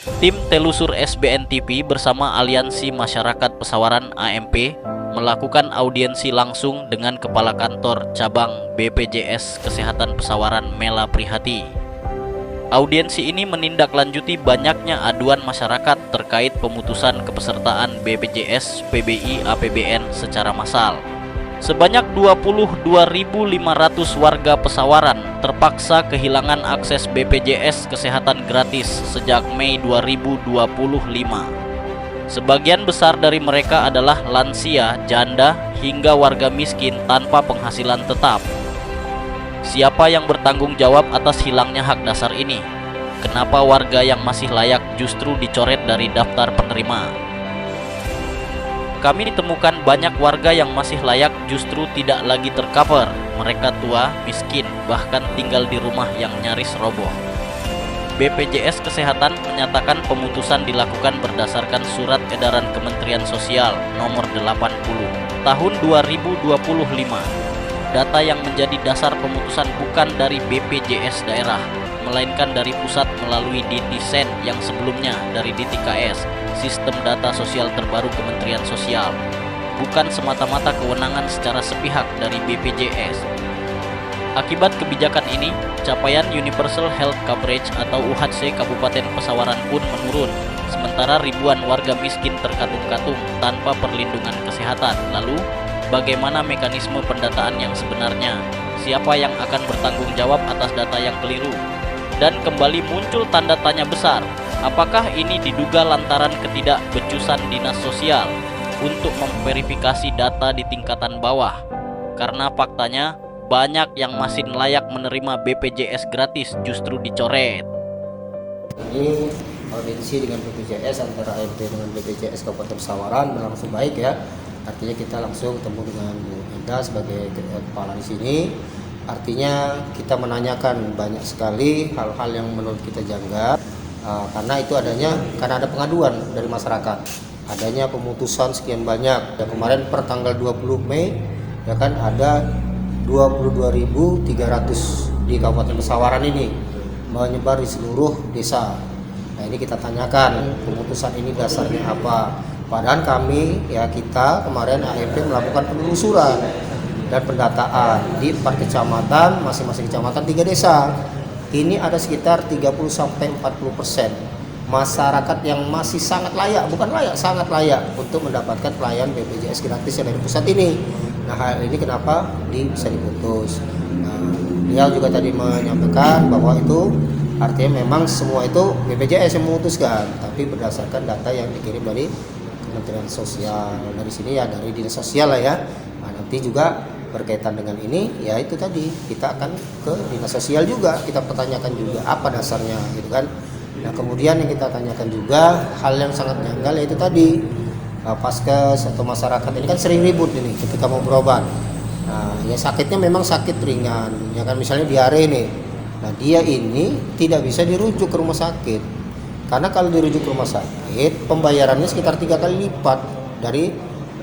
Tim Telusur SBNTP bersama Aliansi Masyarakat Pesawaran AMP melakukan audiensi langsung dengan Kepala Kantor Cabang BPJS Kesehatan Pesawaran Mela Prihati. Audiensi ini menindaklanjuti banyaknya aduan masyarakat terkait pemutusan kepesertaan BPJS PBI APBN secara massal. Sebanyak 22.500 warga Pesawaran terpaksa kehilangan akses BPJS Kesehatan gratis sejak Mei 2025. Sebagian besar dari mereka adalah lansia, janda, hingga warga miskin tanpa penghasilan tetap. Siapa yang bertanggung jawab atas hilangnya hak dasar ini? Kenapa warga yang masih layak justru dicoret dari daftar penerima? Kami ditemukan banyak warga yang masih layak justru tidak lagi tercover. Mereka tua, miskin, bahkan tinggal di rumah yang nyaris roboh. BPJS Kesehatan menyatakan pemutusan dilakukan berdasarkan Surat Edaran Kementerian Sosial Nomor 80 Tahun 2025. Data yang menjadi dasar pemutusan bukan dari BPJS daerah, melainkan dari pusat melalui DITISEN yang sebelumnya dari DTKS, Sistem Data Sosial Terbaru Kementerian Sosial, bukan semata-mata kewenangan secara sepihak dari BPJS. Akibat kebijakan ini, capaian Universal Health Coverage atau UHC Kabupaten Pesawaran pun menurun, sementara ribuan warga miskin terkatung-katung tanpa perlindungan kesehatan. Lalu, bagaimana mekanisme pendataan yang sebenarnya? Siapa yang akan bertanggung jawab atas data yang keliru? Dan kembali muncul tanda tanya besar, apakah ini diduga lantaran ketidakbecusan dinas sosial untuk memverifikasi data di tingkatan bawah? Karena faktanya banyak yang masih layak menerima BPJS gratis justru dicoret. Ini audiensi dengan BPJS antara AMP dengan BPJS Kabupaten Pesawaran berlangsung baik ya. Artinya kita langsung ketemu dengan Bu Enda sebagai kepala di sini. Artinya kita menanyakan banyak sekali hal-hal yang menurut kita janggal. Karena itu karena ada pengaduan dari masyarakat, adanya pemutusan sekian banyak. Dan kemarin per tanggal 20 Mei ya kan ada 22.300 di Kabupaten Pesawaran ini menyebar di seluruh desa. Nah, ini kita tanyakan pemutusan ini dasarnya apa. Padahal kita kemarin AMP melakukan penelusuran dan pendataan di 4 kecamatan, masing-masing kecamatan 3 desa. Ini ada sekitar 30-40% masyarakat yang masih sangat layak, bukan layak, sangat layak untuk mendapatkan pelayanan BPJS gratis yang dari pusat ini. Nah, hal ini kenapa bisa diputus. Nah, dia juga tadi menyampaikan bahwa itu artinya memang semua itu BPJS yang memutuskan, tapi berdasarkan data yang dikirim dari Kementerian Sosial. Dari sini ya dari dinas sosial lah ya. Nah, nanti juga berkaitan dengan ini ya itu tadi kita akan ke dinas sosial juga, kita pertanyakan juga apa dasarnya gitu kan. Nah, kemudian yang kita tanyakan juga hal yang sangat janggal yaitu tadi paskes atau masyarakat ini kan sering ribut ini ketika mau berobat. Nah, ya sakitnya memang sakit ringan ya kan, misalnya diare nih. Nah, dia ini tidak bisa dirujuk ke rumah sakit, karena kalau dirujuk ke rumah sakit pembayarannya sekitar 3 kali lipat dari,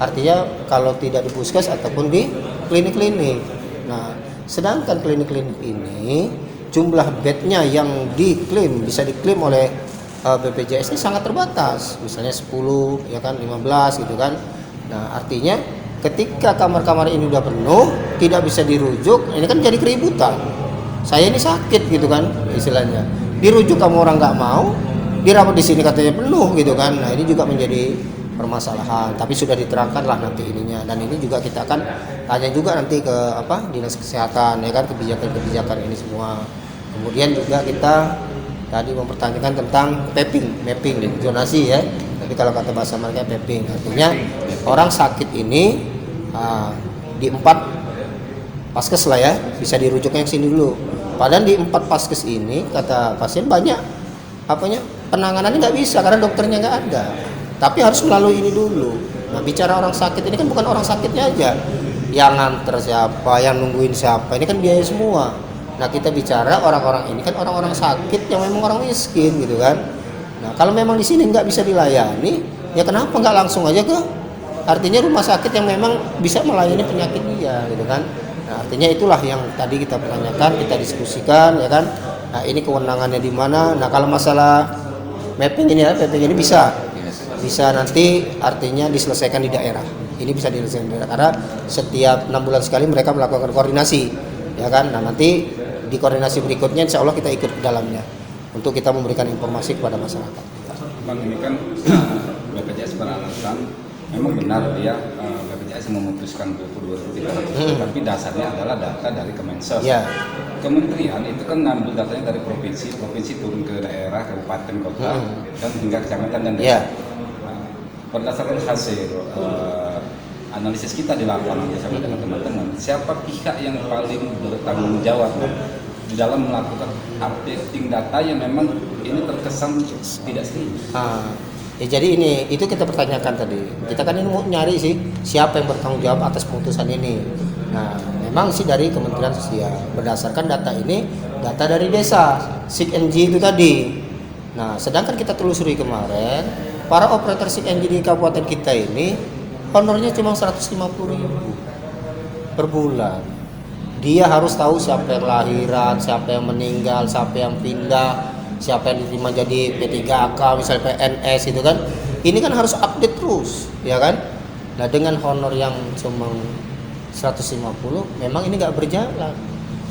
artinya kalau tidak di puskes ataupun di klinik-klinik. Nah, sedangkan klinik-klinik ini jumlah bednya yang diklaim bisa diklaim oleh BPJS ini sangat terbatas, misalnya 10 ya kan, 15 gitu kan. Nah, artinya ketika kamar-kamar ini udah penuh tidak bisa dirujuk, ini kan jadi keributan. Saya ini sakit gitu kan istilahnya, dirujuk kamu orang nggak mau, dirawat di sini katanya penuh gitu kan. Nah, ini juga menjadi permasalahan, tapi sudah diterangkan lah nanti ininya. Dan ini juga kita akan tanya juga nanti ke dinas kesehatan ya kan, kebijakan-kebijakan ini semua. Kemudian juga kita tadi mempertanyakan tentang mapping zonasi ya, tapi kalau kata bahasa mereka mapping, artinya orang sakit ini di 4 paskes lah ya, bisa dirujuknya yang sini dulu. Padahal di 4 paskes ini kata pasien banyak penanganannya nggak bisa karena dokternya nggak ada, tapi harus melalui ini dulu. Nah, bicara orang sakit ini kan bukan orang sakitnya aja, yang nganter siapa, yang nungguin siapa, ini kan biaya semua. Nah, kita bicara orang-orang ini kan orang-orang sakit yang memang orang miskin gitu kan. Nah, kalau memang di sini nggak bisa dilayani, ya kenapa nggak langsung aja ke artinya rumah sakit yang memang bisa melayani penyakit dia gitu kan. Nah, artinya itulah yang tadi kita pertanyakan, kita diskusikan ya kan. Nah, ini kewenangannya di mana. Nah, kalau masalah mapping ini bisa nanti artinya diselesaikan di daerah. Ini bisa diselesaikan di daerah karena setiap 6 bulan sekali mereka melakukan koordinasi, ya kan. Nah, nanti di koordinasi berikutnya insya Allah kita ikut ke dalamnya untuk kita memberikan informasi kepada masyarakat. Bang, ini kan BPJS beralasan memang benar dia BPJS memutuskan 22.300, tapi dasarnya adalah data dari Kemensos. Ya. Kementerian itu kan ngambil datanya dari provinsi turun ke daerah, kabupaten, kota, dan hingga kecamatan dan desa. Ya. Berdasarkan hasil analisis kita di lapangan bersama dengan teman-teman, siapa pihak yang paling bertanggung jawab di dalam melakukan updating data yang memang ini terkesan tidak serius? Ya jadi itu kita pertanyakan tadi. Kita kan ini mau nyari sih siapa yang bertanggung jawab atas putusan ini. Nah, memang sih dari Kementerian Sosial berdasarkan data ini, data dari desa SIG-NG itu tadi. Nah, sedangkan kita telusuri kemarin, para operator SIG-NG di kabupaten kita ini honornya cuma 150.000 per bulan. Dia harus tahu siapa yang lahiran, siapa yang meninggal, siapa yang pindah, siapa yang diterima jadi P3K, misalnya PNS itu kan. Ini kan harus update terus, ya kan? Nah, dengan honor yang cuma 150 memang ini nggak berjalan.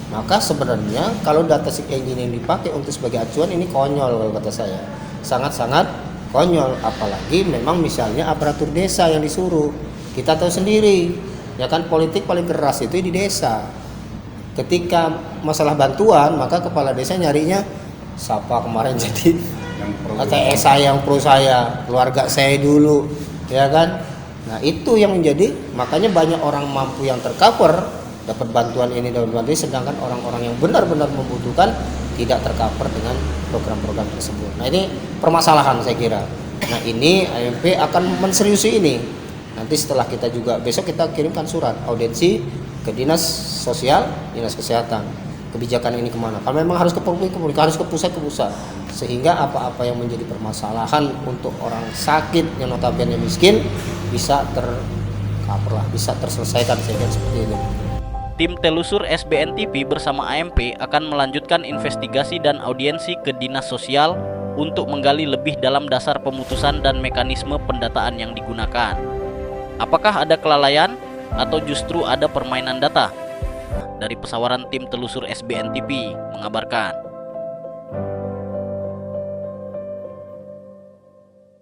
Maka sebenarnya kalau data SIG-NG yang dipakai untuk sebagai acuan ini konyol kalau kata saya. Sangat-sangat konyol, apalagi memang misalnya aparatur desa yang disuruh. Kita tahu sendiri, ya kan, politik paling keras itu di desa. Ketika masalah bantuan, maka kepala desa nyarinya siapa kemarin jadi saya yang pro saya, keluarga saya dulu, ya kan. Nah, itu yang menjadi makanya banyak orang mampu yang tercover dapat bantuan ini dan bantuan ini, sedangkan orang-orang yang benar-benar membutuhkan tidak tercover dengan program-program tersebut. Nah, ini permasalahan saya kira. Nah, ini AMP akan menseriusi ini. Nanti setelah kita juga besok kita kirimkan surat audiensi ke Dinas Sosial, Dinas Kesehatan. Kebijakan ini kemana? Kalau memang harus ke publik, harus ke pusat, sehingga apa-apa yang menjadi permasalahan untuk orang sakit yang notabene miskin bisa tercover lah, bisa terselesaikan, saya kira seperti itu. Tim Telusur SBN TV bersama AMP akan melanjutkan investigasi dan audiensi ke Dinas Sosial untuk menggali lebih dalam dasar pemutusan dan mekanisme pendataan yang digunakan. Apakah ada kelalaian atau justru ada permainan data? Dari Pesawaran, tim Telusur SBN TV mengabarkan.